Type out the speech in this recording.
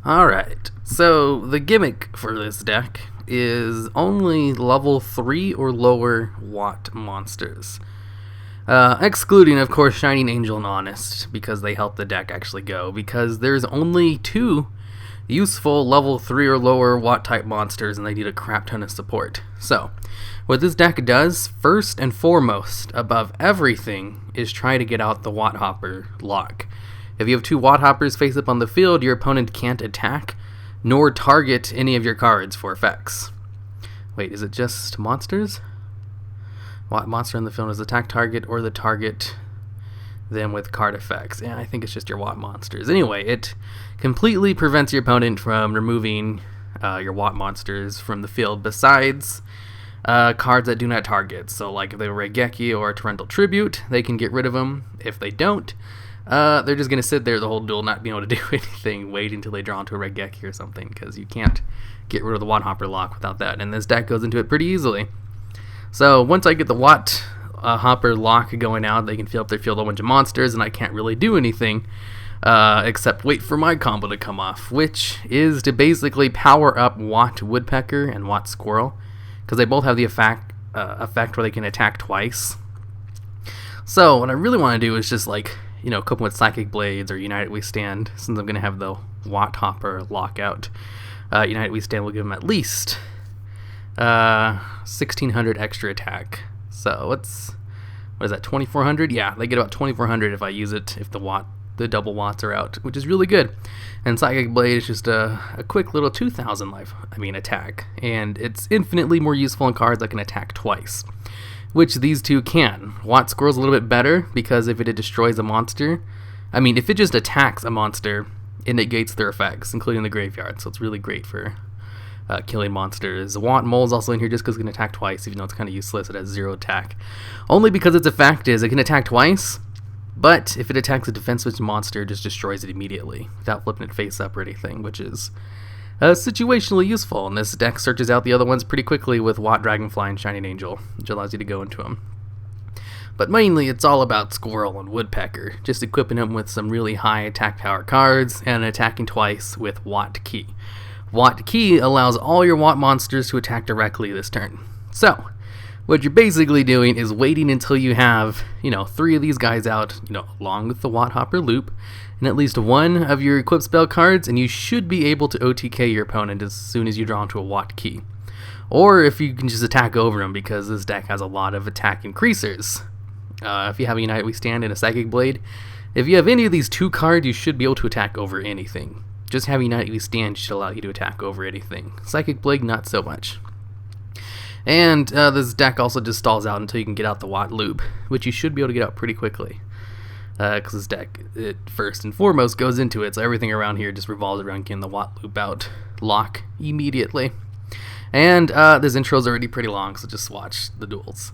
Alright, so the gimmick for this deck is only level 3 or lower Watt monsters. Excluding, of course, Shining Angel and Honest, because they help the deck actually go, because there's only 2 useful level 3 or lower Watt type monsters and they need a crap ton of support. So, what this deck does, first and foremost, above everything, is try to get out the Watt Hopper lock. If you have 2 Watt Hoppers face up on the field, your opponent can't attack, nor target any of your cards for effects. Wait, is it just monsters? Watt monster in the field is attack target, or the target them with card effects. Yeah, I think it's just your Watt monsters. Anyway, it completely prevents your opponent from removing your Watt monsters from the field, besides cards that do not target. So like if they were Regeki or Torrential Tribute, they can get rid of them. If they don't, they're just going to sit there the whole duel not being able to do anything, wait until they draw into a Regeki or something, because you can't get rid of the Watt Hopper lock without that, and this deck goes into it pretty easily. So once I get the Watt Hopper lock going out, they can fill up their field with a bunch of monsters, and I can't really do anything except wait for my combo to come off, which is to basically power up Watt Woodpecker and Watt Squirrel, because they both have the effect where they can attack twice. So what I really want to do is just cope with Psychic Blades or United We Stand, since I'm going to have the Watt Hopper lockout. United We Stand will give them at least 1600 extra attack. So what is that, 2400? Yeah, they get about 2400 if I use it, if the double Watts are out, which is really good. And Psychic Blade is just a quick little 2000 attack, and it's infinitely more useful in cards that can attack twice, which these two can. Watt Squirrel's a little bit better, because if it destroys a monster, if it just attacks a monster, it negates their effects, including the graveyard, so it's really great for killing monsters. Watt Mole's also in here just because it can attack twice, even though it's kind of useless. It has 0 attack. Only because its effect is it can attack twice, but if it attacks a defenseless monster, it just destroys it immediately, without flipping it face up or anything, which is situationally useful. And this deck searches out the other ones pretty quickly with Watt Dragonfly and Shining Angel, which allows you to go into them. But mainly, it's all about Squirrel and Woodpecker, just equipping them with some really high attack power cards and attacking twice with Watt Key. Watt Key allows all your Watt monsters to attack directly this turn. So, what you're basically doing is waiting until you have, 3 of these guys out, along with the Watt Hopper loop, and at least 1 of your equipped spell cards, and you should be able to OTK your opponent as soon as you draw into a Watt Key. Or if you can just attack over them, because this deck has a lot of attack increasers. If you have a United We Stand and a Psychic Blade, if you have any of these 2 cards, you should be able to attack over anything. Just having United We Stand should allow you to attack over anything. Psychic Blade, not so much. And this deck also just stalls out until you can get out the Watt loop, which you should be able to get out pretty quickly. Because this deck, it first and foremost goes into it, so everything around here just revolves around getting the Watt loop out lock immediately. And this intro's already pretty long, so just watch the duels.